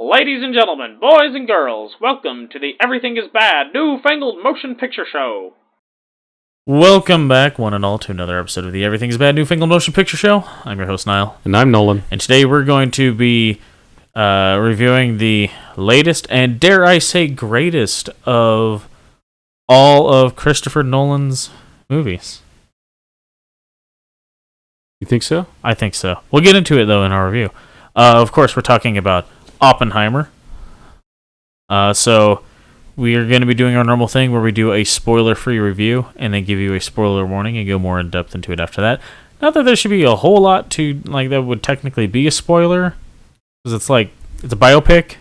Ladies and gentlemen, boys and girls, welcome to the Everything is Bad New Fangled Motion Picture Show. Welcome back, one and all, to another episode of the Everything is Bad New Fangled Motion Picture Show. I'm your host, Niall. And I'm Nolan. And today we're going to be reviewing the latest and, dare I say, greatest of all of Christopher Nolan's movies. You think so? I think so. We'll get into it, though, in our review. Of course, we're talking about Oppenheimer. So we are going to be doing our normal thing where we do a spoiler-free review and then give you a spoiler warning and go more in depth into it after that. Not that there should be a whole lot to that would technically be a spoiler, because it's a biopic.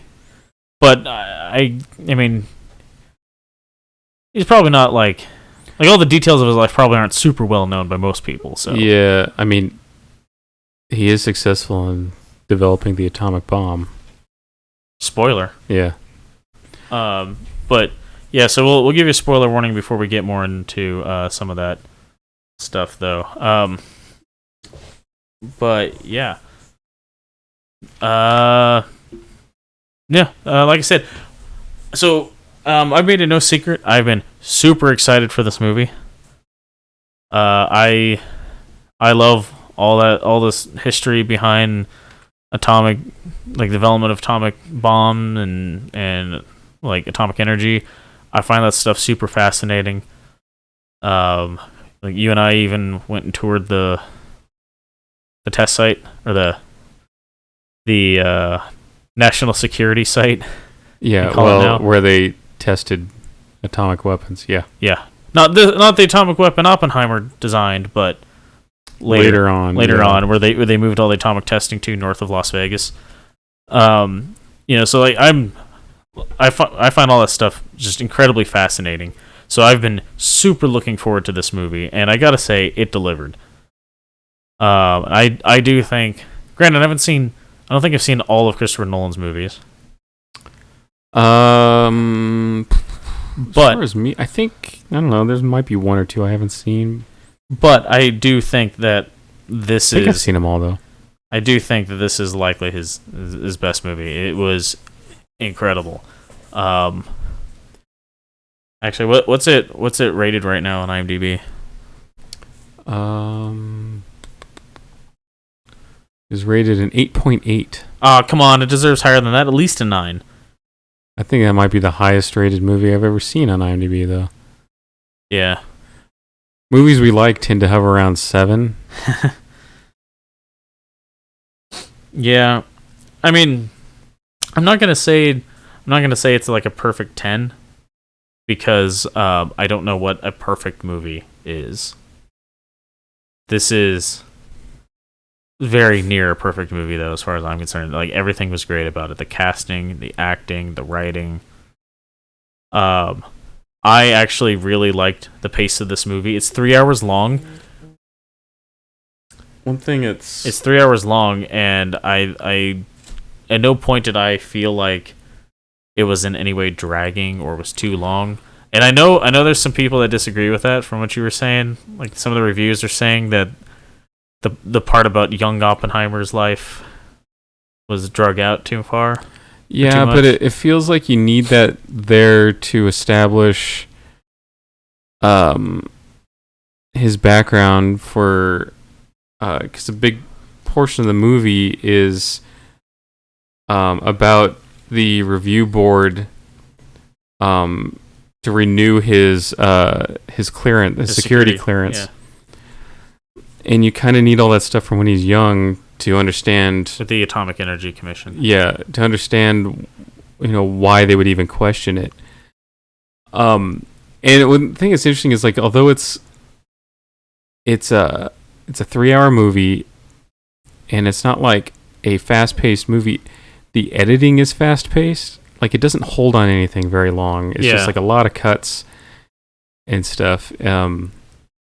But I mean, he's probably not like all the details of his life probably aren't super well known by most people. So yeah, I mean, he is successful in developing the atomic bomb. Spoiler. Yeah. But yeah, so we'll give you a spoiler warning before we get more into some of that stuff, though. But yeah. Like I said, so I've made it no secret, I've been super excited for this movie. I love all this history behind atomic, development of atomic bomb and atomic energy. I find that stuff super fascinating. You and I even went and toured the test site, or the national security site. Yeah, where they tested atomic weapons. Yeah. Not the atomic weapon Oppenheimer designed, but later on, where they moved all the atomic testing to north of Las Vegas. So I find all that stuff just incredibly fascinating. So I've been super looking forward to this movie, and I gotta say, it delivered. I do think, granted, I don't think I've seen all of Christopher Nolan's movies. As far as me, I think, I don't know, there might be one or two I haven't seen. But I do think that I've seen them all, though. I do think that this is likely his best movie. It was incredible. Actually, what's it rated right now on IMDb? It's rated an 8.8. Come on, it deserves higher than that. At least a 9. I think that might be the highest rated movie I've ever seen on IMDb, though. Yeah. Movies we like tend to hover around 7. Yeah, I mean, I'm not gonna say it's like a perfect 10, because I don't know what a perfect movie is. This is very near a perfect movie, though, as far as I'm concerned. Everything was great about it: the casting, the acting, the writing. I actually really liked the pace of this movie. It's 3 hours long. It's 3 hours long, and I at no point did I feel like it was in any way dragging or was too long. And I know there's some people that disagree with that from what you were saying. Some of the reviews are saying that the part about young Oppenheimer's life was drug out too far. Yeah, but it feels like you need that there to establish his background for, because a big portion of the movie is about the review board to renew his clearance, his security clearance. Yeah. And you kind of need all that stuff from when he's young to understand, with the Atomic Energy Commission. Yeah, to understand, why they would even question it. And the thing that's interesting is, although it's a 3-hour movie, and it's not like a fast-paced movie, the editing is fast-paced. It doesn't hold on anything very long. It's just a lot of cuts and stuff.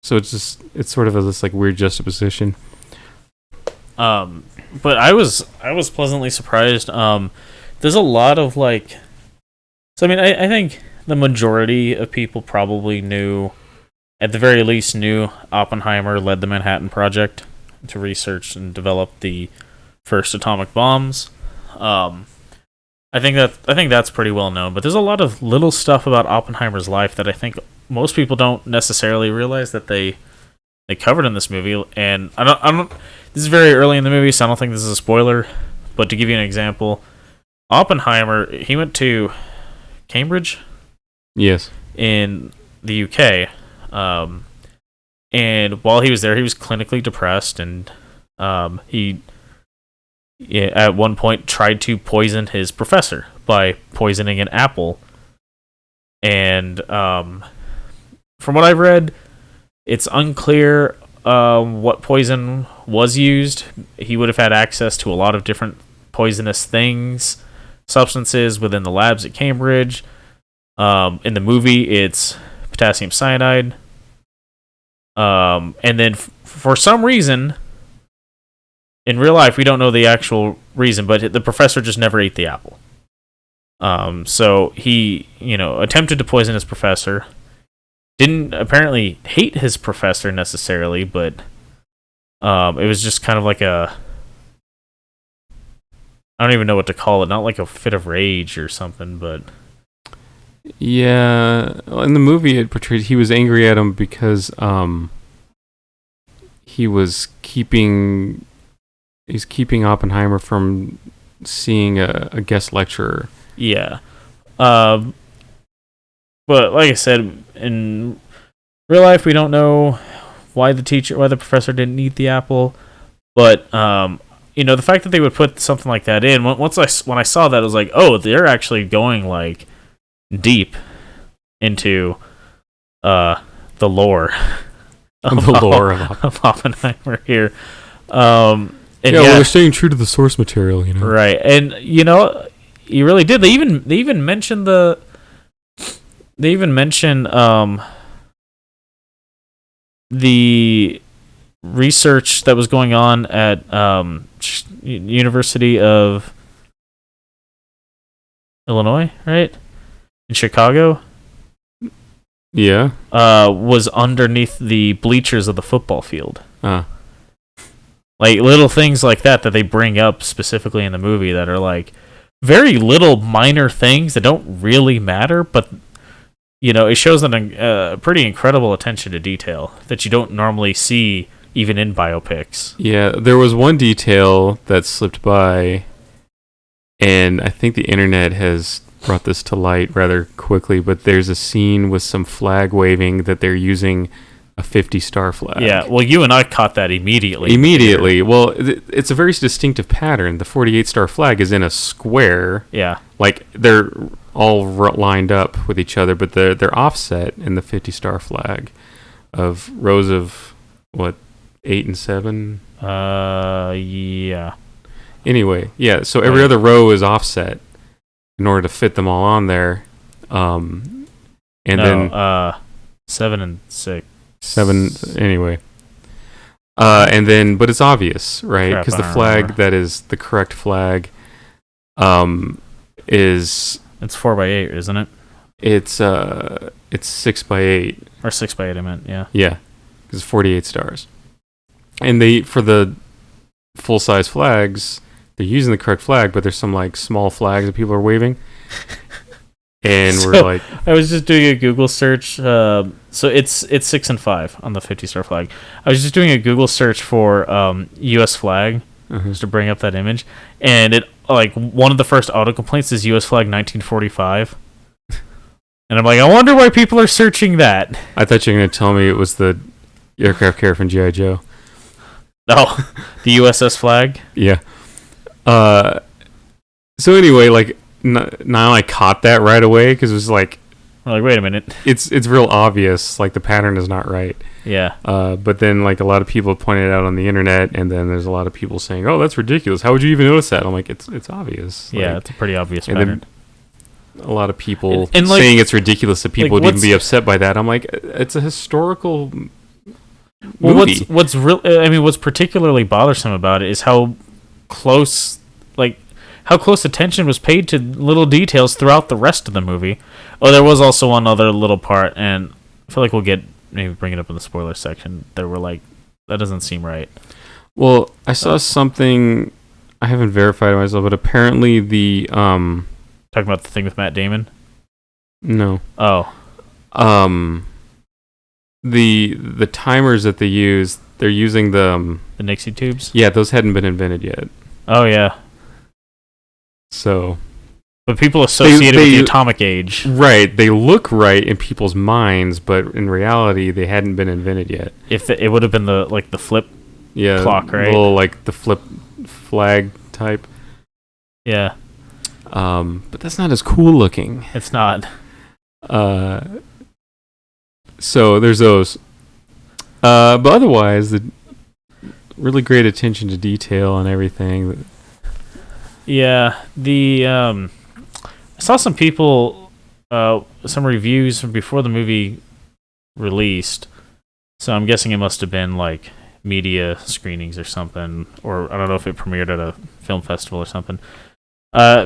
So it's sort of this weird juxtaposition. But I was pleasantly surprised. There's a lot of I think the majority of people probably knew, at the very least, Oppenheimer led the Manhattan Project to research and develop the first atomic bombs. I think that's pretty well known. But there's a lot of little stuff about Oppenheimer's life that I think most people don't necessarily realize that they covered in this movie. And I don't. This is very early in the movie, so I don't think this is a spoiler. But to give you an example, Oppenheimer, he went to Cambridge. Yes. In the UK, and while he was there, he was clinically depressed, and he at one point tried to poison his professor by poisoning an apple. And from what I've read, it's unclear what poison was used. He would have had access to a lot of different poisonous substances within the labs at Cambridge. In the movie, it's potassium cyanide. And then for some reason, in real life, we don't know the actual reason, but the professor just never ate the apple. So he, attempted to poison his professor. Didn't apparently hate his professor necessarily, but it was just kind of like I don't even know what to call it. Not like a fit of rage or something, but... Yeah, in the movie it portrayed he was angry at him because he's keeping Oppenheimer from seeing a guest lecturer. Yeah. But like I said, in real life we don't know why the professor didn't eat the apple, but the fact that they would put something like that in, when I saw that, I was like, oh, they're actually going like deep into the lore of Oppenheimer here. We're staying true to the source material, Right, and you really did. They even mentioned the research that was going on at University of Illinois, right? In Chicago, yeah, was underneath the bleachers of the football field. Like little things like that they bring up specifically in the movie that are like very little minor things that don't really matter, but it shows a pretty incredible attention to detail that you don't normally see even in biopics. Yeah, there was one detail that slipped by, and I think the internet has brought this to light rather quickly, but there's a scene with some flag waving that they're using a 50-star flag. Yeah, well, you and I caught that immediately. Well, it's a very distinctive pattern. The 48-star flag is in a square. Yeah. Like, they're all lined up with each other, but they're offset in the 50-star flag of rows of, 8 and 7? Yeah. Anyway, yeah, so every other row is offset in order to fit them all on there. And then 7 and 6. 7, anyway. And then, but it's obvious, right? Because the flag that is the correct flag is... It's 4x8, isn't it? It's 6x8. Or 6x8, I meant, yeah. Yeah, because 48 stars. And for the full-size flags, they're using the correct flag, but there's some like small flags that people are waving. And we're like... I was just doing a Google search. So it's 6 and 5 on the 50-star flag. I was just doing a Google search for U.S. flag, just to bring up that image. And it one of the first auto-complaints is U.S. flag 1945. And I'm like, I wonder why people are searching that. I thought you were going to tell me it was the aircraft carrier from G.I. Joe. No, the USS flag? Yeah. So anyway, Niall, I caught that right away because it was like... We're like, wait a minute. It's real obvious, like the pattern is not right. Yeah. But then a lot of people pointed it out on the internet, and then there's a lot of people saying, "Oh, that's ridiculous. How would you even notice that?" I'm like, it's obvious. Yeah, it's a pretty obvious pattern. A lot of people saying it's ridiculous that people would even be upset by that. I'm like, it's a historical movie. What's particularly bothersome about it is how close attention was paid to little details throughout the rest of the movie. Oh, there was also one other little part, and I feel like we'll maybe bring it up in the spoiler section. That were like, that doesn't seem right. Well, I saw something, I haven't verified myself, but apparently the Talking about the thing with Matt Damon? No. Oh. The timers that they use, they're using the Nixie tubes? Yeah, those hadn't been invented yet. Oh, yeah. So... But people associate it with the atomic age. Right. They look right in people's minds, but in reality, they hadn't been invented yet. It would have been the flip clock, right? Little, like, the flip flag type. Yeah. But that's not as cool looking. It's not. So there's those. But otherwise, the really great attention to detail and everything. Yeah. I saw some people, some reviews from before the movie released. So I'm guessing it must have been like media screenings or something, or I don't know if it premiered at a film festival or something.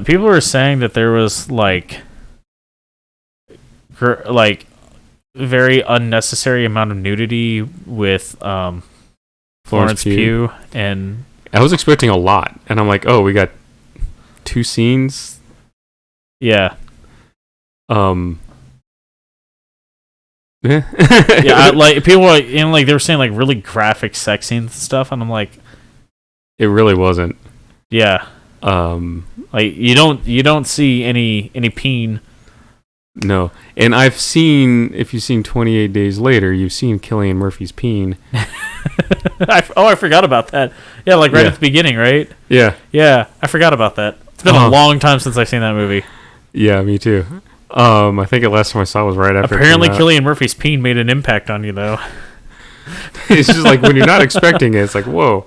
People were saying that there was like very unnecessary amount of nudity with Florence Pugh, and I was expecting a lot, and I'm like, oh, we got 2 scenes. Yeah. Yeah, like people were like they were saying like really graphic sex scenes and stuff, and I'm like, it really wasn't. Yeah. Like you don't see any peen. No, and I've seen, if you've seen 28 Days Later, you've seen Cillian Murphy's peen. I forgot about that. Yeah, like right at the beginning, right? Yeah. Yeah, I forgot about that. It's been a long time since I've seen that movie. Yeah, me too. I think the last time I saw it was right after. Apparently, Cillian Murphy's peen made an impact on you, though. It's just like when you're not expecting it, it's like, whoa.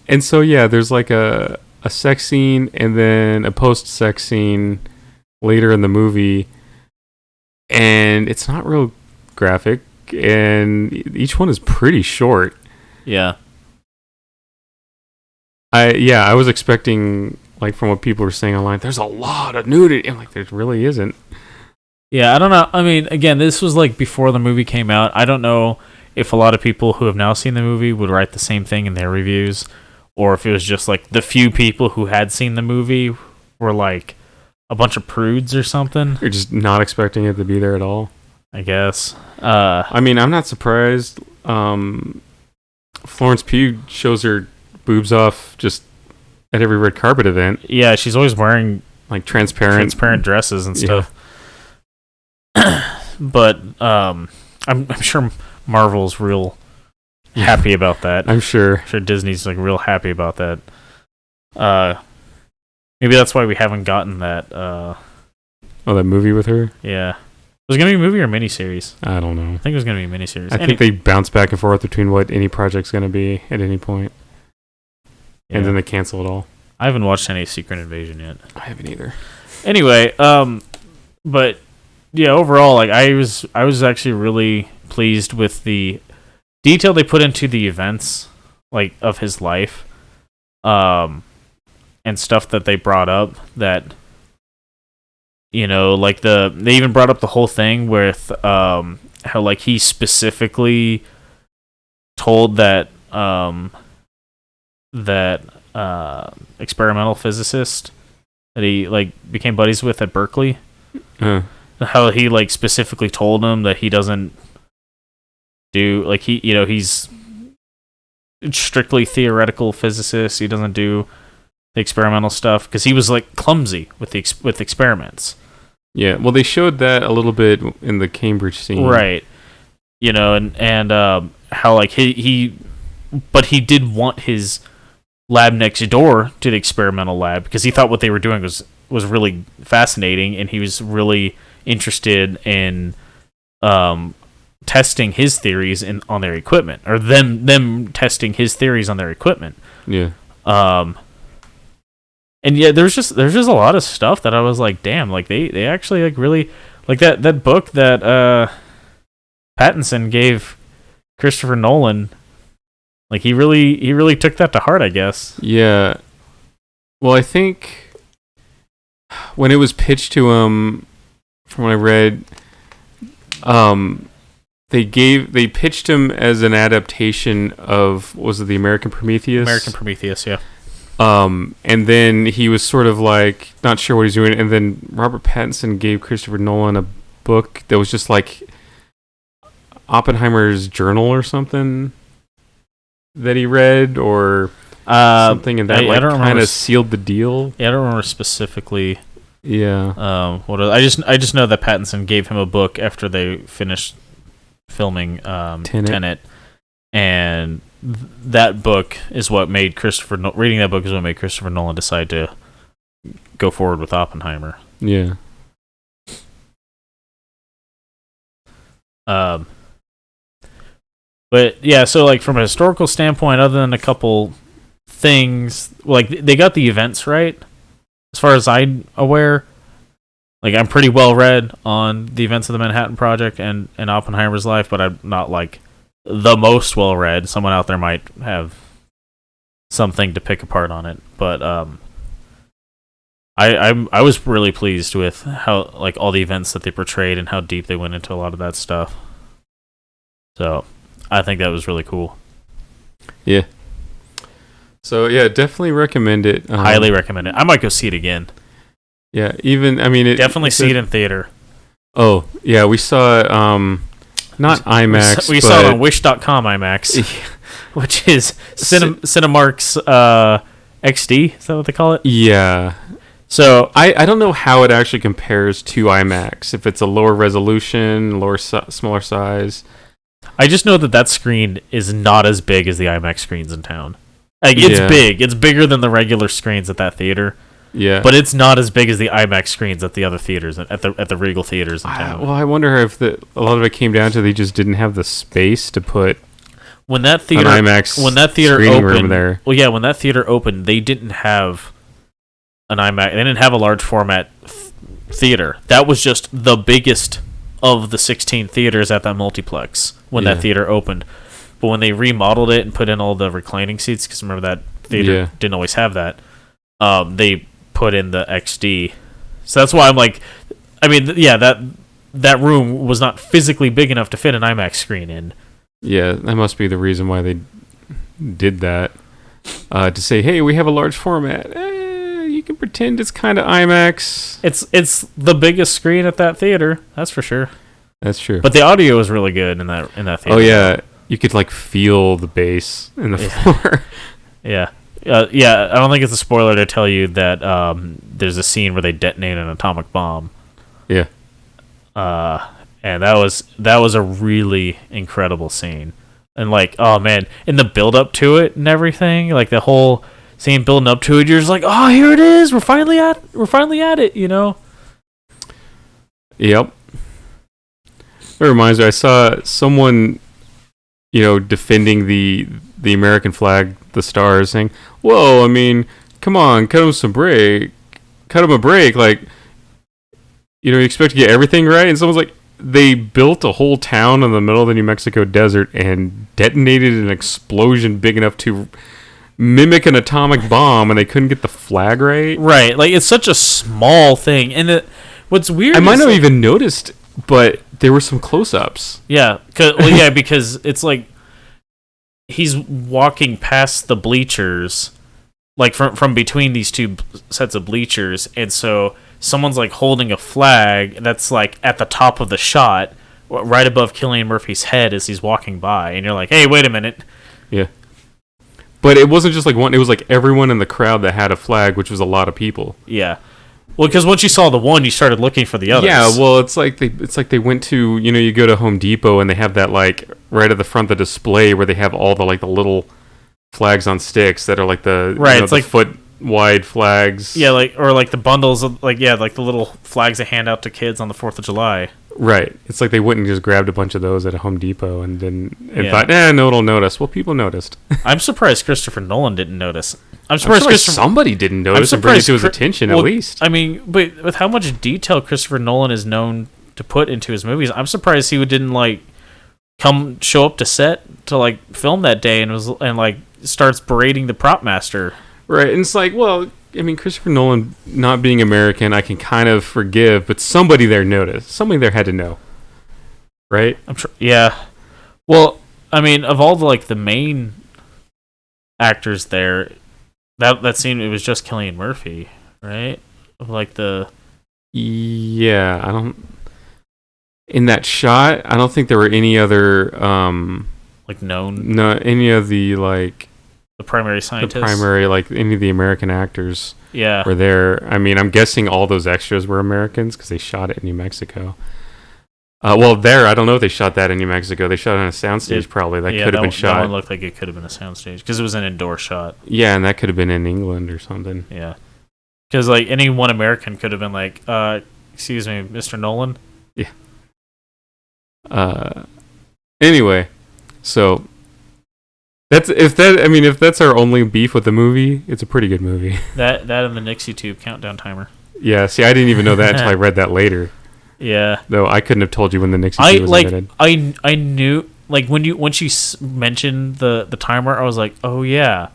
And so yeah, there's like a sex scene and then a post-sex scene later in the movie, and it's not real graphic, and each one is pretty short. Yeah. I was expecting, like, from what people were saying online, there's a lot of nudity. I'm like, there really isn't. Yeah, I don't know. I mean, again, this was like before the movie came out. I don't know if a lot of people who have now seen the movie would write the same thing in their reviews, or if it was just like the few people who had seen the movie were like a bunch of prudes or something. You're just not expecting it to be there at all, I guess. I mean, I'm not surprised. Florence Pugh shows her boobs off just at every red carpet event. Yeah, she's always wearing like transparent dresses and stuff. But I'm sure Marvel's real happy about that. I'm sure Disney's like real happy about that. Maybe that's why we haven't gotten that. That movie with her. Yeah. Was it going to be a movie or a miniseries? I don't know. I think it was going to be a miniseries. I think they bounce back and forth between what any project's going to be at any point. Yeah. And then they cancel it all. I haven't watched any Secret Invasion yet. I haven't either. Anyway, but yeah, overall, like I was actually really pleased with the detail they put into the events, like of his life, and stuff that they brought up that, you know, like they even brought up the whole thing with how like he specifically told that experimental physicist that he like became buddies with at Berkeley. How he like specifically told him that he doesn't do like he's strictly theoretical physicist. He doesn't do the experimental stuff because he was like clumsy with experiments. Yeah, well, they showed that a little bit in the Cambridge scene, right? You know, and how like he did want his lab next door to the experimental lab because he thought what they were doing was really fascinating, and he was really interested in testing his theories on their equipment, or them testing his theories on their equipment. Yeah. And yeah, there's just a lot of stuff that I was like, damn, like they actually like really like that book that Pattinson gave Christopher Nolan. Like he really took that to heart, I guess. Yeah. Well, I think when it was pitched to him, from what I read, they pitched him as an adaptation of, was it the American Prometheus? American Prometheus, yeah. And then he was sort of like not sure what he's doing, and then Robert Pattinson gave Christopher Nolan a book that was just like Oppenheimer's journal or something that he read, or something, and that kind of sealed the deal. Yeah, I don't remember specifically. Yeah. I just know that Pattinson gave him a book after they finished filming Tenet, and that book is what made reading that book is what made Christopher Nolan decide to go forward with Oppenheimer. Yeah. But yeah, so like from a historical standpoint, other than a couple things, like they got the events right, as far as I'm aware. Like I'm pretty well read on the events of the Manhattan Project and Oppenheimer's life, but I'm not like the most well read. Someone out there might have something to pick apart on it, but I was really pleased with how like all the events that they portrayed and how deep they went into a lot of that stuff. So I think that was really cool. Yeah. So yeah, definitely recommend it. Highly recommend it. I might go see it again. Yeah, definitely see it in theater. Oh yeah, we saw it, not IMAX. We saw it on Wish.com IMAX, which is Cinemark's XD. Is that what they call it? Yeah. So I don't know how it actually compares to IMAX. If it's a lower resolution, smaller size. I just know that screen is not as big as the IMAX screens in town. Like it's big. It's bigger than the regular screens at that theater. Yeah. But it's not as big as the IMAX screens at the other theaters at the Regal theaters in town. Well, I wonder if a lot of it came down to they just didn't have the space to put an IMAX room there. Well, yeah, when that theater opened, they didn't have an IMAX. They didn't have a large format theater. That was just the biggest of the 16 theaters at that multiplex when that theater opened. But when they remodeled it and put in all the reclining seats, because remember that theater didn't always have that, they put in the XD. So that's why I'm like, I mean, yeah, that room was not physically big enough to fit an IMAX screen in. Yeah, that must be the reason why they did that. To say, hey, we have a large format. You can pretend it's kind of IMAX. It's the biggest screen at that theater, that's for sure. That's true. But the audio was really good in that theater. Oh yeah, you could like feel the bass in the floor. Yeah. Yeah, I don't think it's a spoiler to tell you that there's a scene where they detonate an atomic bomb. Yeah. And that was a really incredible scene. And like, oh man, in the build up to it and everything, like the whole scene building up to it, you're just like, oh, here it is. We're finally at it, you know? Yep. It reminds me, I saw someone, defending the American flag, the stars, saying, whoa, I mean, come on, cut them a break. Like, you expect to get everything right? And someone's like, they built a whole town in the middle of the New Mexico desert and detonated an explosion big enough to mimic an atomic bomb, and they couldn't get the flag right. Right, like it's such a small thing, and what's weird. I might not even noticed, but there were some close-ups. Yeah, because it's like he's walking past the bleachers, like from between these two sets of bleachers, and so someone's like holding a flag that's like at the top of the shot, right above Cillian Murphy's head as he's walking by, and you're like, hey, wait a minute. Yeah. But it wasn't just like one, it was like everyone in the crowd that had a flag, which was a lot of people. Yeah. Well, because once you saw the one, you started looking for the others. Yeah, well, it's like they went to, you go to Home Depot and they have that like right at the front of the display where they have all the like the little flags on sticks that are like the it's the like foot wide flags. Yeah, like the bundles of like the little flags they hand out to kids on the 4th of July. Right. It's like they went and just grabbed a bunch of those at a Home Depot and thought, no one will notice. Well, people noticed. I'm surprised Christopher Nolan didn't notice. I'm surprised somebody didn't notice and bring it to his attention at least. I mean, but with how much detail Christopher Nolan is known to put into his movies, I'm surprised he didn't like show up to set to like film that day and like starts berating the prop master. Right, and it's like, well, I mean, Christopher Nolan not being American, I can kind of forgive, but somebody there noticed. Somebody there had to know. Right? I'm sure. Yeah. Well, I mean, of all the main actors there, That scene, it was just Cillian Murphy, right? Of like the... Yeah, I don't... In that shot, I don't think there were any other... like known... No, any of the, like... The primary scientists? The primary, like, any of the American actors yeah. were there. I mean, I'm guessing all those extras were Americans because they shot it in New Mexico. Well, I don't know if they shot that in New Mexico. They shot it on a soundstage, probably. That could have been shot. That one looked like it could have been a soundstage because it was an indoor shot. Yeah, and that could have been in England or something. Yeah. Because, like, any one American could have been like, excuse me, Mr. Nolan? Yeah. Anyway, so... If that's our only beef with the movie, it's a pretty good movie. That and the Nixie Tube countdown timer. Yeah, see, I didn't even know that until I read that later. Yeah. Though I couldn't have told you when the Nixie Tube was invented. I knew, like, once you mentioned the timer, I was like, oh yeah.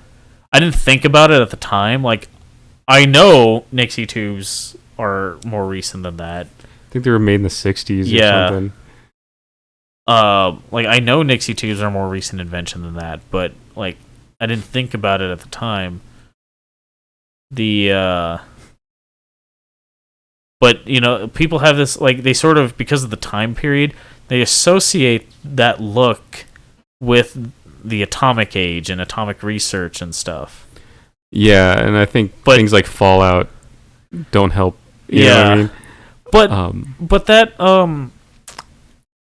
I didn't think about it at the time. Like, I know Nixie Tubes are more recent than that. I think they were made in the 60s or something. Like, I know Nixie Tubes are a more recent invention than that, but, like, I didn't think about it at the time. But, you know, people have this, like, they sort of, because of the time period, they associate that look with the atomic age and atomic research and stuff. Yeah, and I think things like Fallout don't help. You know what I mean?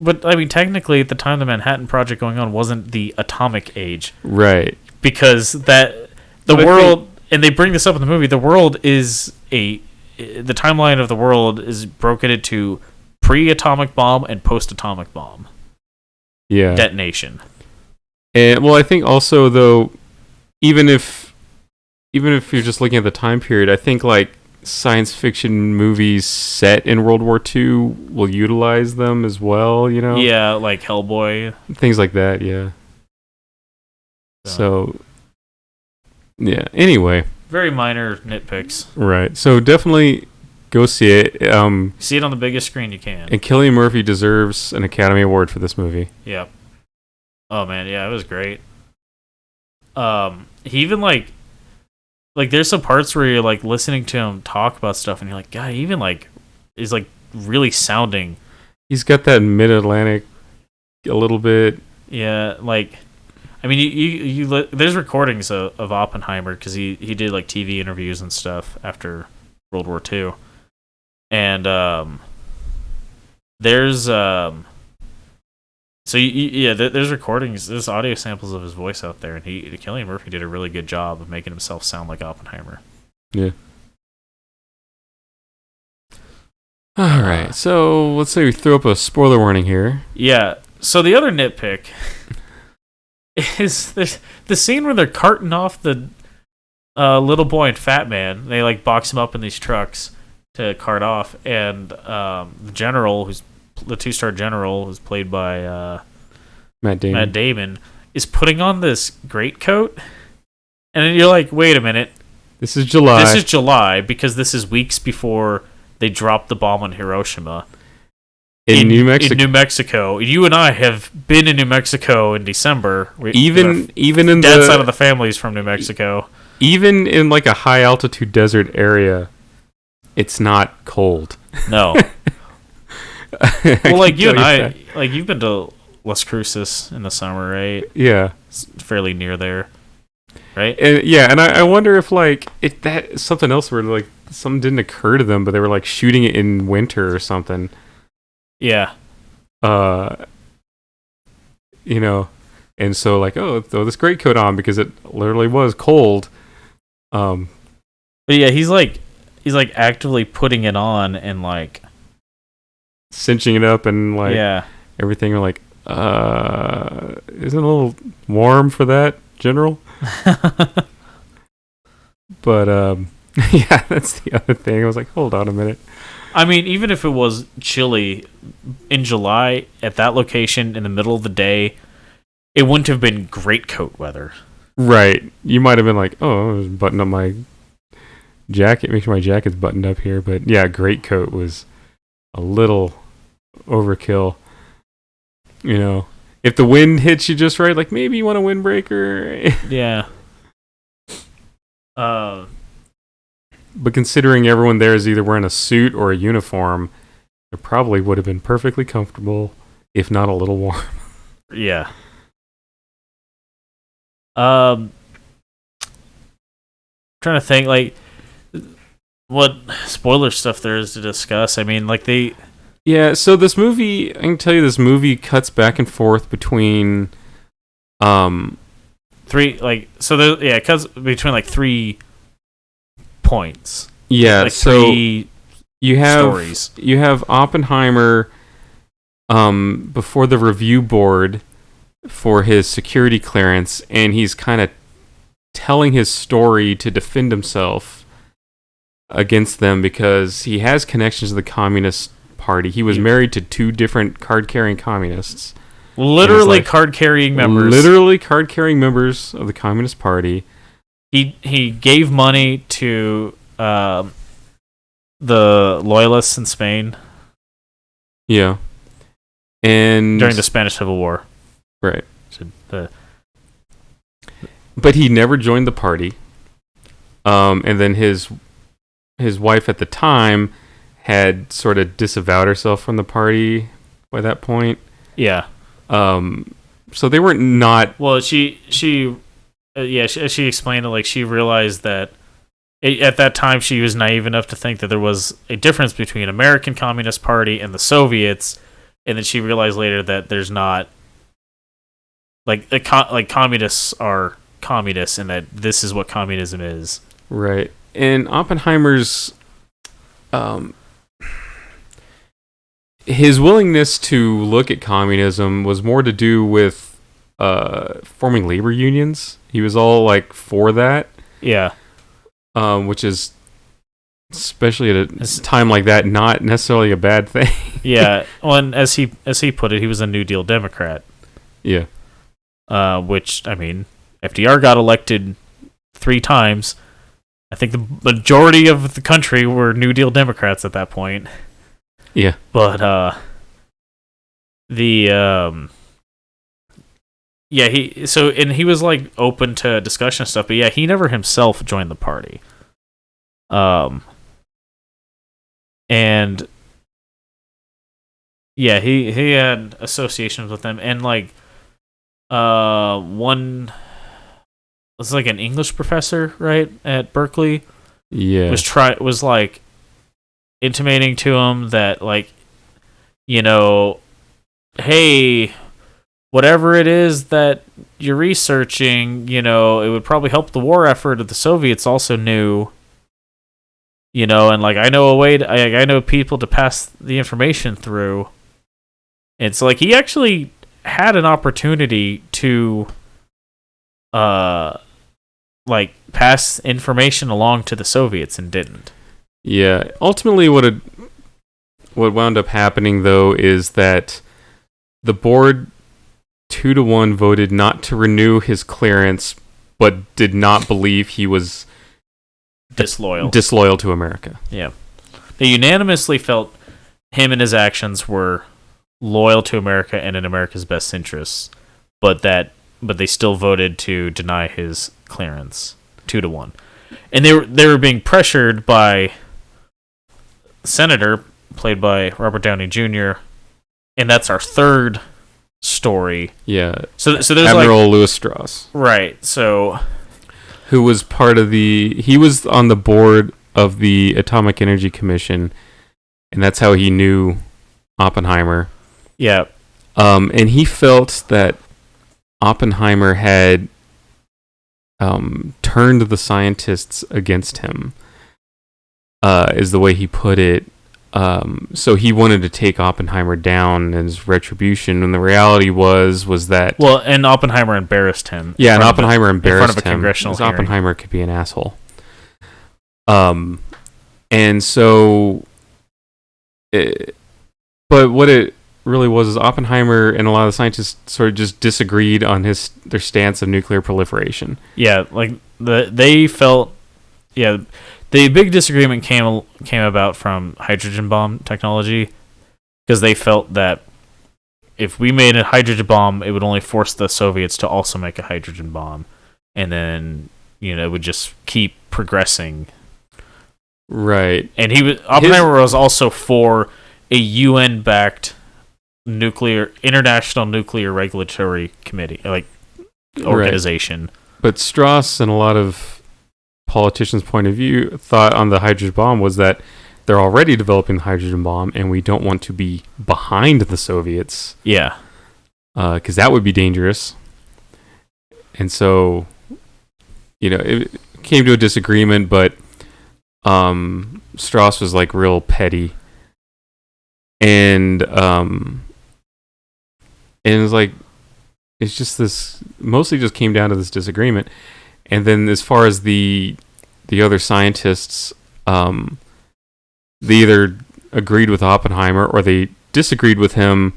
But I mean, technically, at the time the Manhattan Project going on wasn't the atomic age, right? Because and they bring this up in the movie. The world is the timeline of the world is broken into pre-atomic bomb and post-atomic bomb. Yeah, detonation. And well, I think also though, even if you're just looking at the time period, I think like science fiction movies set in World War II will utilize them as well, you know? Yeah, like Hellboy. Things like that, yeah. So yeah, anyway. Very minor nitpicks. Right. So definitely go see it. See it on the biggest screen you can. And Cillian Murphy deserves an Academy Award for this movie. Yeah. Oh man, yeah, it was great. He even like there's some parts where you're like listening to him talk about stuff and you're like, God, he even like is like really sounding. He's got that mid-Atlantic a little bit. Yeah, like I mean, you there's recordings of Oppenheimer because he did like TV interviews and stuff after World War II, and there's there's recordings, there's audio samples of his voice out there, and Cillian Murphy did a really good job of making himself sound like Oppenheimer. Yeah. All right, so let's say we throw up a spoiler warning here. Yeah. So the other nitpick is the scene where they're carting off the little boy and Fat Man. They like box him up in these trucks to cart off, and the general, who's the 2-star general, who's played by Matt Damon, is putting on this greatcoat, and then you're like, wait a minute, this is July. This is July because this is weeks before they dropped the bomb on Hiroshima. In New Mexico. You and I have been in New Mexico in December. Even in dad's side of the family is from New Mexico. Even in like a high altitude desert area, it's not cold. No. Well, like you and I, like you've been to Las Cruces in the summer, right? Yeah, it's fairly near there, right? And I wonder if like if that something else where like something didn't occur to them, but they were like shooting it in winter or something. Yeah. You know, and so like, oh, throw this greatcoat on because it literally was cold. But yeah, he's like actively putting it on and like cinching it up and like everything. Are like, isn't it a little warm for that, General? But yeah, that's the other thing. I was like, hold on a minute. I mean, even if it was chilly in July at that location in the middle of the day, it wouldn't have been greatcoat weather. Right. You might have been like, oh, I was buttoning up my jacket, make sure my jacket's buttoned up here. But yeah, greatcoat was a little overkill. You know, if the wind hits you just right, like maybe you want a windbreaker. Yeah. But considering everyone there is either wearing a suit or a uniform, it probably would have been perfectly comfortable, if not a little warm. Yeah. Trying to think, like, what spoiler stuff there is to discuss. I mean, like, Yeah, so this movie, I can tell you this movie cuts back and forth between... it cuts between, like, 3 points. Yeah, like so 3 you have stories. You have Oppenheimer before the review board for his security clearance, and he's kind of telling his story to defend himself against them because he has connections to the Communist Party. He was married to 2 different card-carrying communists. Literally card-carrying members. Literally card-carrying members of the Communist Party. He gave money to the loyalists in Spain. Yeah. And during the Spanish Civil War. Right. So but he never joined the party. And then his wife at the time had sort of disavowed herself from the party by that point. Yeah. So they were not... Well, she explained it, like, she realized that at that time she was naive enough to think that there was a difference between American Communist Party and the Soviets, and then she realized later that there's not, like, communists are communists, and that this is what communism is. Right. And Oppenheimer's his willingness to look at communism was more to do with forming labor unions. He was all, like, for that. Yeah. Which is, especially at a time like that, not necessarily a bad thing. Yeah. Well, and as he put it, he was a New Deal Democrat. Yeah. Which, I mean, FDR got elected 3 times. I think the majority of the country were New Deal Democrats at that point. Yeah. But he was, like, open to discussion and stuff, but yeah, he never himself joined the party. And yeah, he had associations with them, and, like, one was, like, an English professor, right, at Berkeley. Yeah. Was like intimating to him that, like, you know, hey, whatever it is that you're researching, you know, it would probably help the war effort if the Soviets also knew, you know, and, like, I know a way I know people to pass the information through. And so, like, he actually had an opportunity to like, pass information along to the Soviets and didn't. Yeah. Ultimately, what wound up happening, though, is that the board 2-1 voted not to renew his clearance, but did not believe he was disloyal to America. Yeah. They unanimously felt him and his actions were loyal to America and in America's best interests, but they still voted to deny his clearance 2-1. And they were being pressured by Senator, played by Robert Downey Jr., and that's our third story. Yeah. So there's Admiral, like, Lewis Strauss. Right. So who was he was on the board of the Atomic Energy Commission, and that's how he knew Oppenheimer. Yeah. And he felt that Oppenheimer had turned the scientists against him, is the way he put it. So he wanted to take Oppenheimer down as retribution, and the reality was that... Well, and Oppenheimer embarrassed him. Yeah, and Oppenheimer embarrassed him. In front of a congressional hearing. Oppenheimer could be an asshole. And so... but what it really was is Oppenheimer and a lot of the scientists sort of just disagreed on their stance of nuclear proliferation. Yeah, like, they felt... Yeah, the big disagreement came about from hydrogen bomb technology, because they felt that if we made a hydrogen bomb, it would only force the Soviets to also make a hydrogen bomb, and then it would just keep progressing. Right. And Oppenheimer was also for a UN-backed international nuclear regulatory committee, organization. Right. But Strauss and a lot of politicians' point of view thought on the hydrogen bomb was that they're already developing the hydrogen bomb, and we don't want to be behind the Soviets. Yeah. Because that would be dangerous. And so, it came to a disagreement, but Strauss was like real petty. And it was like, it's just this, mostly just came down to this disagreement. And then as far as the other scientists, they either agreed with Oppenheimer or they disagreed with him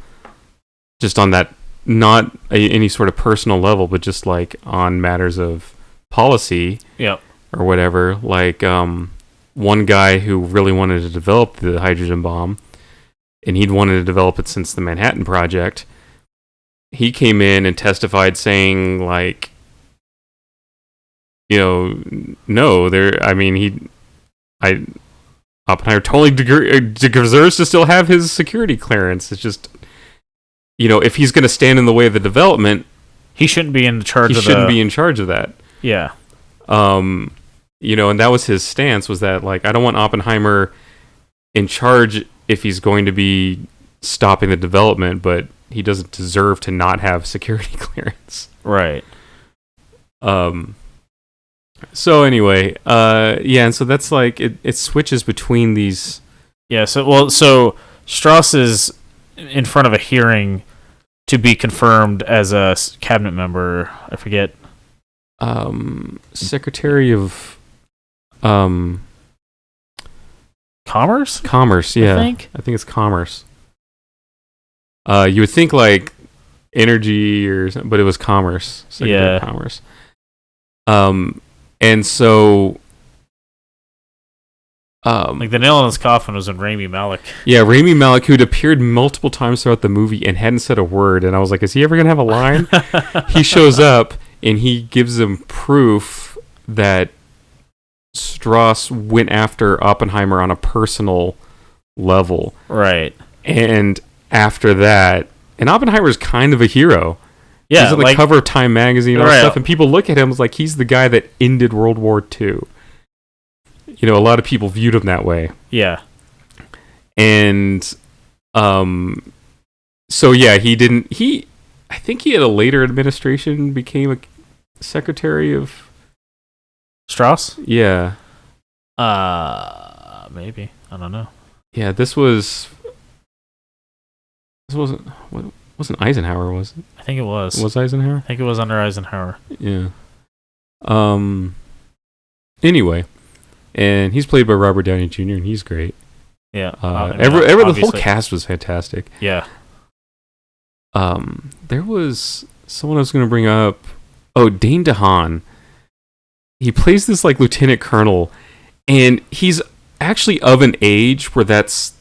just on that, not any sort of personal level, but just like on matters of policy or whatever. Like one guy who really wanted to develop the hydrogen bomb, and he'd wanted to develop it since the Manhattan Project. He came in and testified saying like, no, Oppenheimer totally deserves to still have his security clearance. It's just, if he's going to stand in the way of the development, he shouldn't be in charge. He shouldn't be in charge of that. Yeah. And that was his stance, was that like, I don't want Oppenheimer in charge if he's going to be stopping the development, but he doesn't deserve to not have security clearance. Right. So anyway, and so that's like it switches between these. Yeah. So Strauss is in front of a hearing to be confirmed as a cabinet member. I forget. Secretary of Commerce. Commerce. Yeah. I think it's Commerce. You would think like energy or something, but it was Commerce. Secretary of Commerce. And so, like the nail in his coffin was in Rami Malek. Yeah, Rami Malek, who'd appeared multiple times throughout the movie and hadn't said a word. And I was like, is he ever going to have a line? He shows up and he gives them proof that Strauss went after Oppenheimer on a personal level. Right. And after that, and Oppenheimer's kind of a hero. Yeah, he's on the cover of Time magazine and all that stuff, and people look at him as like he's the guy that ended World War II. A lot of people viewed him that way. Yeah. And so yeah, I think he had a later administration became a secretary of Strauss? Yeah. Maybe. I don't know. Yeah, this wasn't Eisenhower, was it? I think it was. Was Eisenhower? I think it was under Eisenhower. Yeah. Anyway, and he's played by Robert Downey Jr. and he's great. Yeah. The whole cast was fantastic. Yeah. There was someone I was going to bring up. Oh, Dane DeHaan. He plays this like lieutenant colonel, and he's actually of an age where that's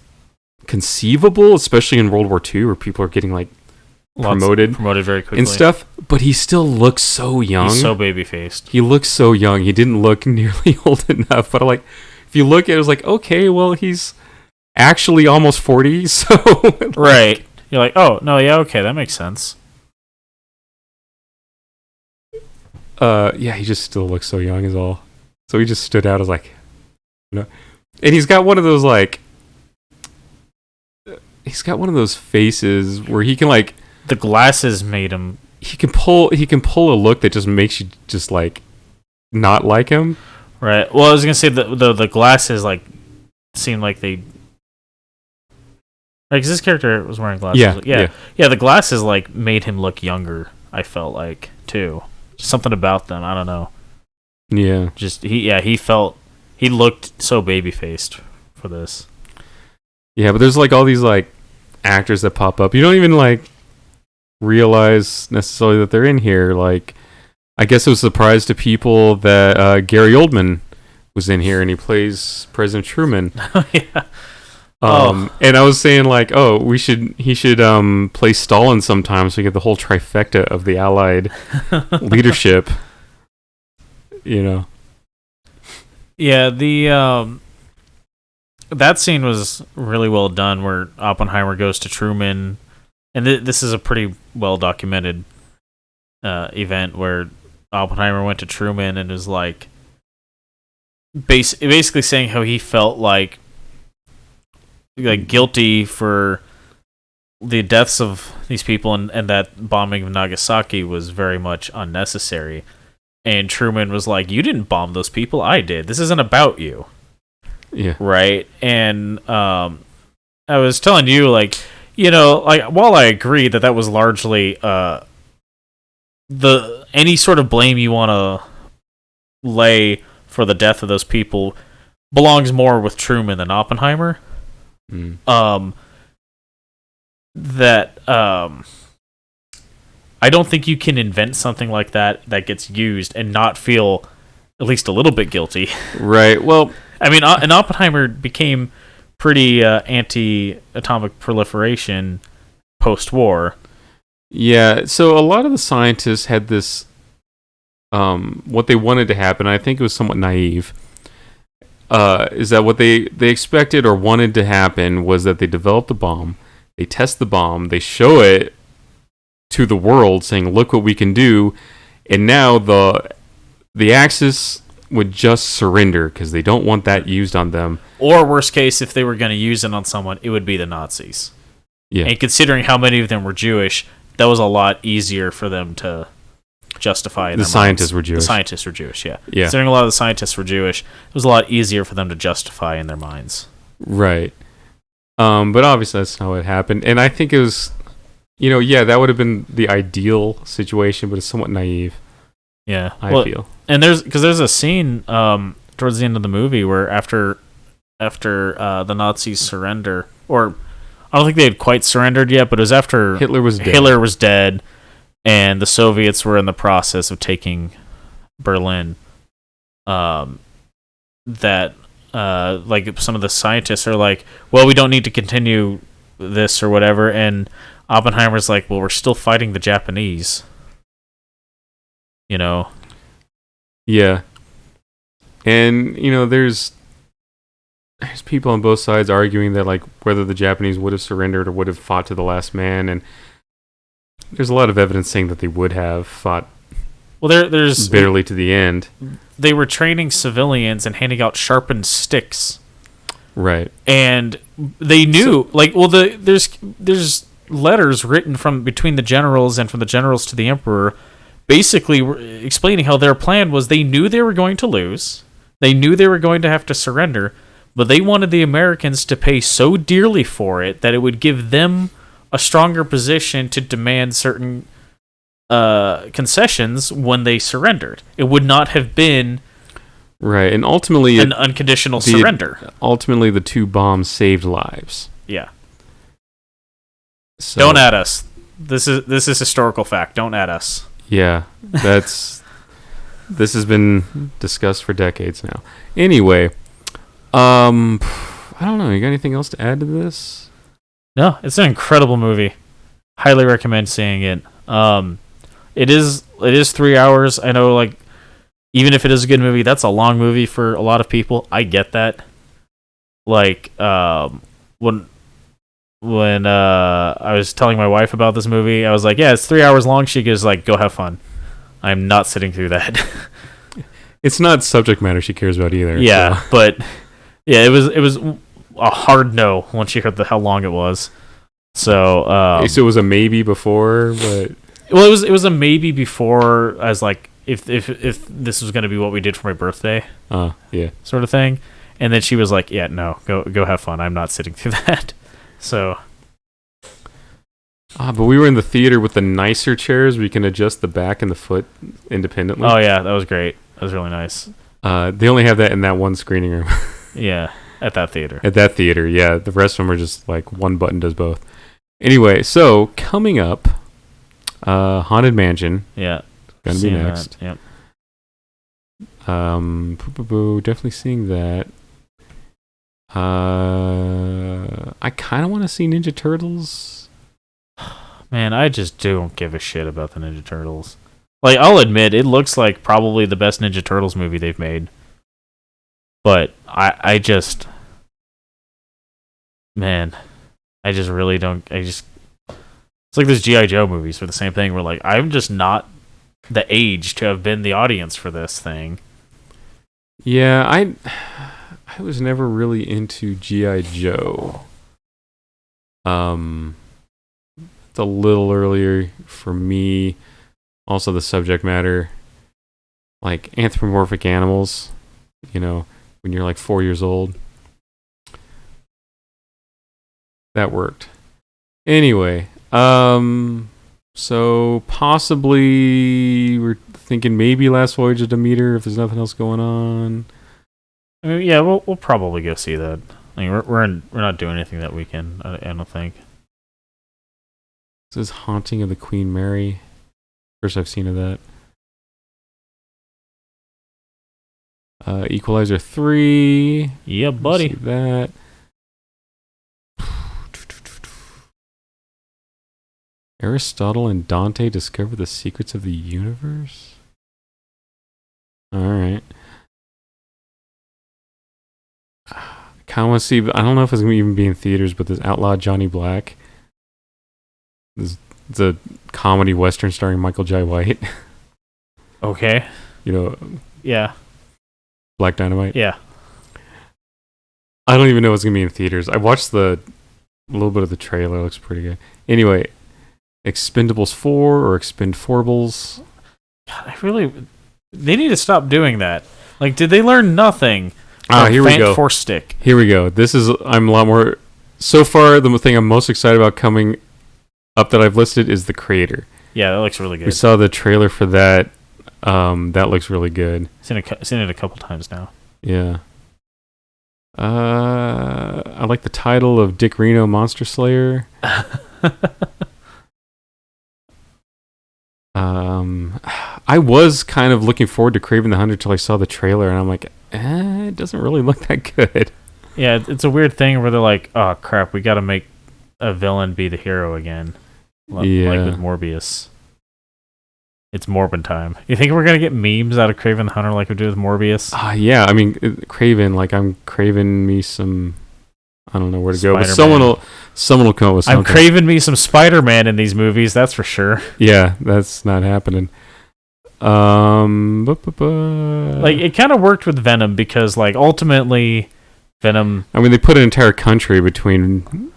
conceivable, especially in World War II, where people are getting like promoted very quickly and stuff. But he still looks so young. He's so baby faced. He looks so young. He didn't look nearly old enough. But like, if you look at it, it's like, okay, well, he's actually almost 40. So right, you're like, oh no, yeah, okay, that makes sense. Yeah, he just still looks so young, is all. So he just stood out as like, and he's got one of those like. He's got one of those faces where he can like the glasses made him. He can pull a look that just makes you just like not like him. Right. Well, I was gonna say the glasses like seemed like they. Like, 'cause this character was wearing glasses. Yeah. The glasses like made him look younger. I felt like too. Something about them. I don't know. Yeah. Just he looked so baby faced for this. Yeah, but there's like all these like actors that pop up. You don't even like realize necessarily that they're in here. Like, I guess it was a surprise to people that Gary Oldman was in here and he plays President Truman. Yeah. And I was saying like, oh, he should play Stalin sometime so we get the whole trifecta of the Allied leadership. you know. Yeah, the that scene was really well done, where Oppenheimer goes to Truman, and this is a pretty well documented event where Oppenheimer went to Truman and was like, basically saying how he felt like guilty for the deaths of these people, and that bombing of Nagasaki was very much unnecessary. And Truman was like, "You didn't bomb those people, I did. This isn't about you." Yeah. Right? And I was telling you, like, you know, like, while I agree that was largely any sort of blame you want to lay for the death of those people belongs more with Truman than Oppenheimer. I don't think you can invent something like that gets used and not feel at least a little bit guilty. Right. Well, I mean, and Oppenheimer became pretty anti-atomic proliferation post-war. Yeah, so a lot of the scientists had this, what they wanted to happen, I think it was somewhat naive, is that what they expected or wanted to happen was that they develop the bomb, they test the bomb, they show it to the world saying, look what we can do, and now the Axis would just surrender because they don't want that used on them. Or worst case, if they were going to use it on someone, it would be the Nazis. Yeah. And considering how many of them were Jewish, that was a lot easier for them to justify. The scientists were Jewish. The scientists were Jewish, yeah. Yeah. Considering a lot of the scientists were Jewish, it was a lot easier for them to justify in their minds. Right. But obviously that's not what happened. And I think it was, that would have been the ideal situation, but it's somewhat naive. Yeah. I feel. And there's a scene towards the end of the movie where after the Nazis surrender, or I don't think they had quite surrendered yet, but it was after Hitler was dead, and the Soviets were in the process of taking Berlin. That like some of the scientists are like, well, we don't need to continue this or whatever, and Oppenheimer's like, well, we're still fighting the Japanese. Yeah. And, there's people on both sides arguing that, like, whether the Japanese would have surrendered or would have fought to the last man, and there's a lot of evidence saying that they would have fought there's bitterly to the end. They were training civilians and handing out sharpened sticks. Right. And they knew, there's letters written from between the generals and from the generals to the emperor, basically explaining how their plan was. They knew they were going to lose. They knew they were going to have to surrender, but they wanted the Americans to pay so dearly for it that it would give them a stronger position to demand certain concessions when they surrendered. It would not have been right, and ultimately an unconditional surrender. Ultimately, the two bombs saved lives. Yeah. So, don't add us. This is historical fact. Don't add us. Yeah, this has been discussed for decades now. Anyway, I don't know. You got anything else to add to this? No, it's an incredible movie. Highly recommend seeing it. It is 3 hours. I know, like, even if it is a good movie, that's a long movie for a lot of people. I get that. Like, when I was telling my wife about this movie, I was like, yeah, it's 3 hours long. She goes like, go have fun. I'm not sitting through that. It's not subject matter she cares about either. Yeah, so. but yeah, it was a hard no once she heard how long it was. So so it was a maybe before, but it was a maybe before, as like if this was going to be what we did for my birthday. Yeah. Sort of thing. And then she was like, yeah, no, go have fun. I'm not sitting through that. So but we were in the theater with the nicer chairs where you can adjust the back and the foot independently. Oh yeah, that was great. That was really nice. They only have that in that one screening room. Yeah, at that theater. At that theater, yeah. The rest of them are just like one button does both. Anyway, so coming up, Haunted Mansion. Yeah. Gonna be next. That. Yep. Definitely seeing that. I kind of want to see Ninja Turtles. Man, I just don't give a shit about the Ninja Turtles. Like, I'll admit, it looks like probably the best Ninja Turtles movie they've made. But I just... Man, I just really don't... It's like those G.I. Joe movies for the same thing, where, like, I'm just not the age to have been the audience for this thing. Yeah, I was never really into G.I. Joe. It's a little earlier for me. Also, the subject matter, like anthropomorphic animals, when you're like 4 years old. That worked. Anyway, so possibly we're thinking maybe Last Voyage of Demeter if there's nothing else going on. I mean, yeah, we'll probably go see that. I mean, we're not doing anything that weekend. I don't think. This is Haunting of the Queen Mary. First I've seen of that. Equalizer 3. Yeah, buddy. See that. Aristotle and Dante discover the secrets of the universe? Alright. I kind of want to see, I don't know if it's going to even be in theaters, but this Outlaw Johnny Black. This is a comedy western starring Michael Jai White. Okay. Yeah. Black Dynamite? Yeah. I don't even know what's going to be in theaters. I watched a little bit of the trailer. It looks pretty good. Anyway, Expendables 4 or Expendables. God, they need to stop doing that. Like, did they learn nothing? Here we go. Force stick. Here we go. I'm a lot more. So far, the thing I'm most excited about coming up that I've listed is The Creator. Yeah, that looks really good. We saw the trailer for that. That looks really good. Seen it a couple times now. Yeah. I like the title of Dick Reno Monster Slayer. I was kind of looking forward to Kraven the Hunter till I saw the trailer, and I'm like, it doesn't really look that good. Yeah, it's a weird thing where they're like, oh crap, we got to make a villain be the hero again, like with Morbius. It's Morbin time. You think we're gonna get memes out of Kraven the Hunter like we do with Morbius? Yeah. I mean, Kraven. Like I'm craving me some. I don't know where to Spider-Man. go, but someone will come up with something. I'm craving me some Spider-Man in these movies. That's for sure. Yeah, that's not happening. Like it kind of worked with Venom because, like, ultimately, Venom. I mean, they put an entire country between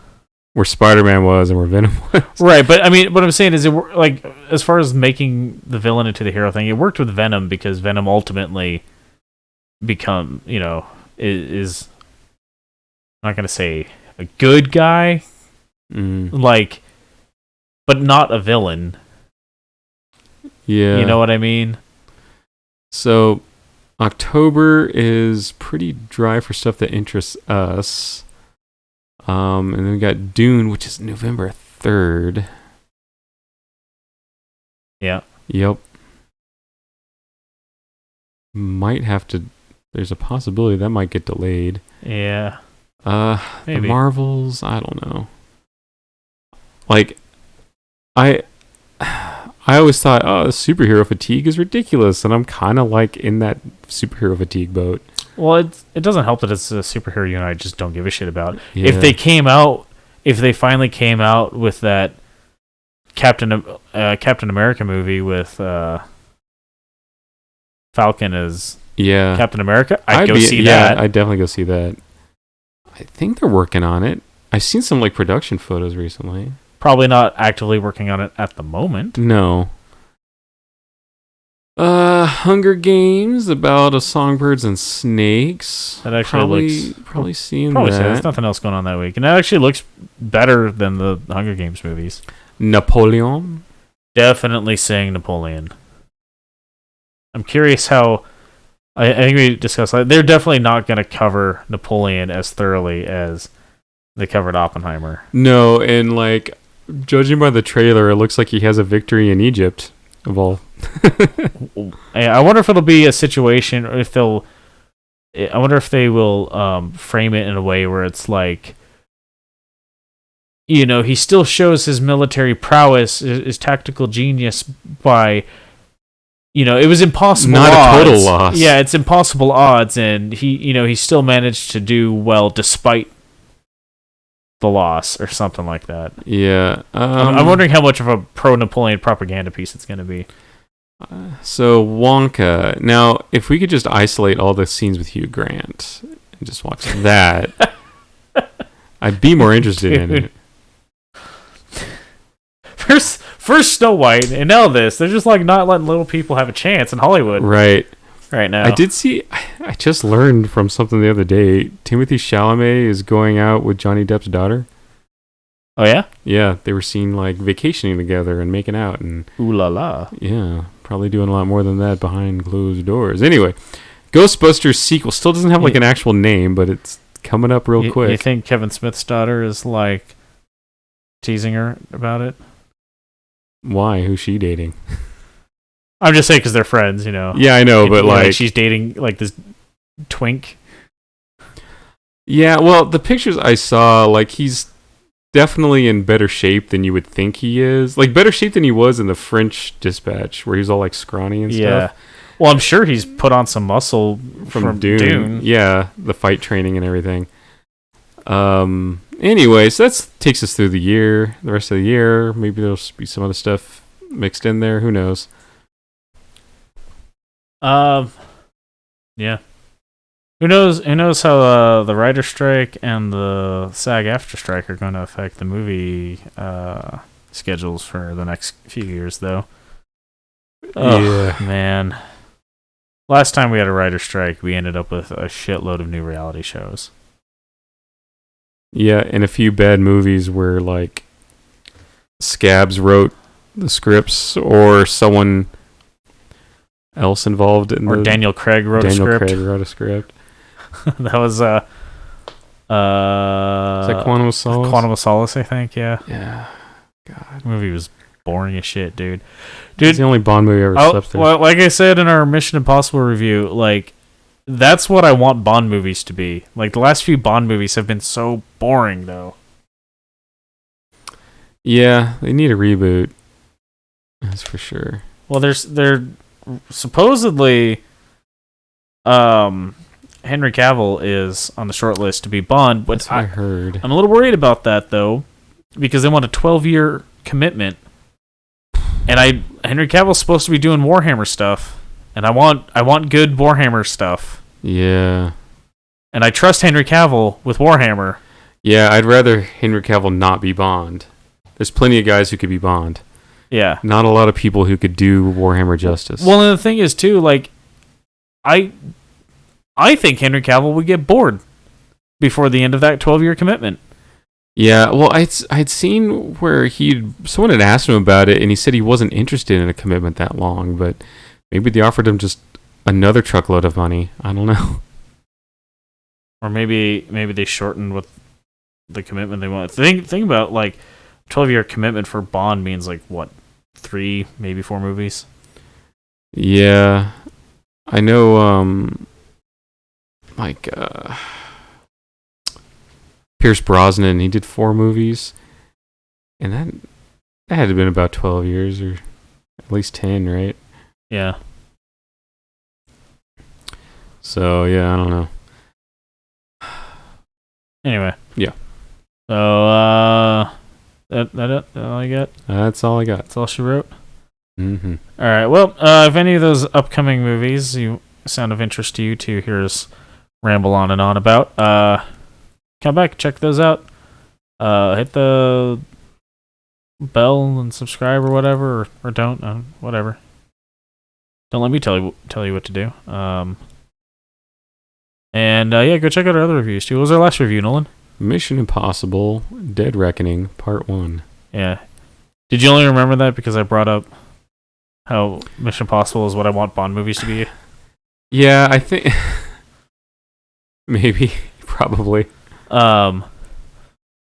where Spider-Man was and where Venom was. Right, but I mean, what I'm saying is, like, as far as making the villain into the hero thing, it worked with Venom because Venom ultimately is I'm not gonna say a good guy, like, but not a villain. Yeah, you know what I mean. So, October is pretty dry for stuff that interests us. And then we got Dune, which is November 3rd. Yeah. Yep. Might have to. There's a possibility that might get delayed. Yeah. The Marvels, I don't know. Like, I always thought, superhero fatigue is ridiculous, and I'm kind of like in that superhero fatigue boat. Well, it doesn't help that it's a superhero unit I just don't give a shit about. Yeah. If they finally came out with that Captain America movie with Falcon as Captain America, I'd go see that. I'd definitely go see that. I think they're working on it. I've seen some like production photos recently. Probably not actively working on it at the moment. No. Hunger Games about songbirds and snakes. That actually probably seeing that. There's nothing else going on that week, and that actually looks better than the Hunger Games movies. Napoleon. Definitely saying Napoleon. I'm curious how. I think we discussed that. They're definitely not going to cover Napoleon as thoroughly as they covered Oppenheimer. No, and like judging by the trailer, it looks like he has a victory in Egypt. Of all. I wonder if it'll be a situation, or if they'll. I wonder if they will frame it in a way where it's like, he still shows his military prowess, his tactical genius by it was impossible Not odds. a total loss. Yeah, it's impossible odds, and he still managed to do well despite the loss or something like that. Yeah. I'm wondering how much of a pro-Napoleon propaganda piece it's going to be. So Wonka. Now, if we could just isolate all the scenes with Hugh Grant and just watch that, I'd be more interested in it. First Snow White, and now this. They're just like not letting little people have a chance in Hollywood Right now. I did see. I just learned from something the other day. Timothée Chalamet is going out with Johnny Depp's daughter. Oh yeah? Yeah, they were seen like vacationing together and making out, and Ooh la la. yeah, probably doing a lot more than that behind closed doors. Anyway, Ghostbusters sequel still doesn't have like an actual name, but it's coming up real quick. You think Kevin Smith's daughter is like teasing her about it? Why? Who's she dating? I'm just saying because they're friends, Yeah, I know, but like she's dating like this twink. Yeah, well, the pictures I saw, like he's definitely in better shape than you would think he is. Like better shape than he was in the French Dispatch, where he's all like scrawny and stuff. Well, I'm sure he's put on some muscle from Dune. Yeah, the fight training and everything. Anyways, that takes us through the rest of the year. Maybe there'll be some other stuff mixed in there. Who knows? Yeah. Who knows how the writer strike and the SAG-AFTRA strike are going to affect the movie schedules for the next few years, though. Yeah, man. Last time we had a writer strike, we ended up with a shitload of new reality shows. Yeah, and a few bad movies where like Scabs wrote the scripts, or someone else involved in or Daniel Craig wrote a script. That was Is that Quantum of Solace? Quantum of Solace, I think. Yeah. God, The movie was boring as shit, dude. It's the only Bond movie I ever slept through. Well, like I said in our Mission Impossible review, like that's what I want Bond movies to be. Like the last few Bond movies have been so boring, though. Yeah, they need a reboot. That's for sure. Well, they're supposedly Henry Cavill is on the short list to be Bond, but That's what I heard. I'm a little worried about that though, because they want a 12-year commitment, and Henry Cavill's supposed to be doing Warhammer stuff, and I want good Warhammer stuff. Yeah. And I trust Henry Cavill with Warhammer. Yeah, I'd rather Henry Cavill not be Bond. There's plenty of guys who could be Bond. Yeah. Not a lot of people who could do Warhammer justice. Well, and the thing is too, like I think Henry Cavill would get bored before the end of that 12-year commitment. Yeah, well, I'd seen where someone had asked him about it, and he said he wasn't interested in a commitment that long, but maybe they offered him just another truckload of money. I don't know. Or maybe they shortened what the commitment they want. Think about like 12-year commitment for Bond means like what, 3, maybe 4 movies? Yeah. I know like Pierce Brosnan, he did 4 movies. And that had to have been about 12 years or at least 10, right? Yeah. So, yeah, I don't know. Anyway. Yeah. So, that all you got? That's all I got. That's all she wrote? Mm-hmm. All right. Well, if any of those upcoming movies sound of interest to you to hear us ramble on and on about, come back, check those out. Hit the bell and subscribe or whatever, or don't, whatever. Don't let me tell you what to do. And yeah, go check out our other reviews too. What was our last review, Nolan? Mission Impossible: Dead Reckoning Part 1. Yeah. Did you only remember that because I brought up how Mission Impossible is what I want Bond movies to be? Yeah, I think maybe, probably. But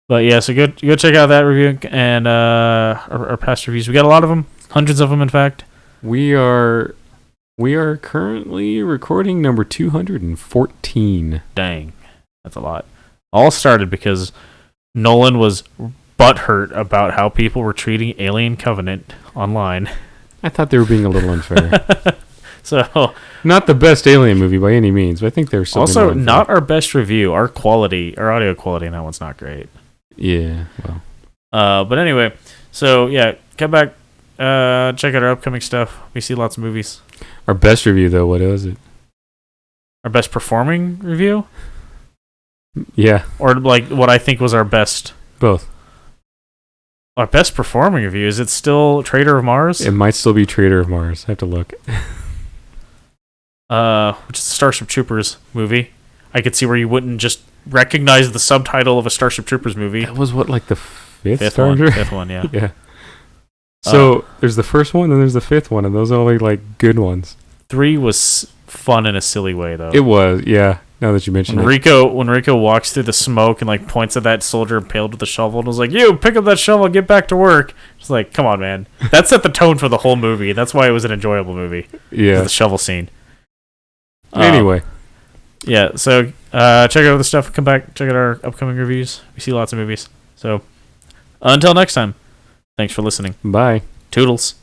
yeah, so go check out that review and our past reviews. We got a lot of them, hundreds of them, in fact. We are currently recording number 214. Dang, that's a lot. All started because Nolan was butthurt about how people were treating Alien Covenant online. I thought they were being a little unfair. So, Not the best Alien movie by any means, but I think they're still being a also little not unfair. our best review. Our audio quality in that one's not great. Yeah, well. But anyway, so yeah, come back, check out our upcoming stuff. We see lots of movies. Our best review, though, what was it? Our best performing review? Yeah, Or like what I think was our best both. Our best performing review, is it still Traitor of Mars? It might still be Traitor of Mars. I have to look. Which is the Starship Troopers movie. I could see where you wouldn't just recognize the subtitle of a Starship Troopers movie. That was what, like the fifth Fifth Star one, Trek? fifth one, yeah. Yeah. So there's the first one, then there's the fifth one, and those are only like good ones. 3 was fun in a silly way, though. It was, yeah. Now that you mention When Rico walks through the smoke and like points at that soldier impaled with the shovel and was like, "You pick up that shovel, and get back to work." It's like, come on, man. That set the tone for the whole movie. That's why it was an enjoyable movie. Yeah. The shovel scene. Anyway, Yeah. So check out the stuff. Come back. Check out our upcoming reviews. We see lots of movies. So until next time, thanks for listening. bye. Toodles.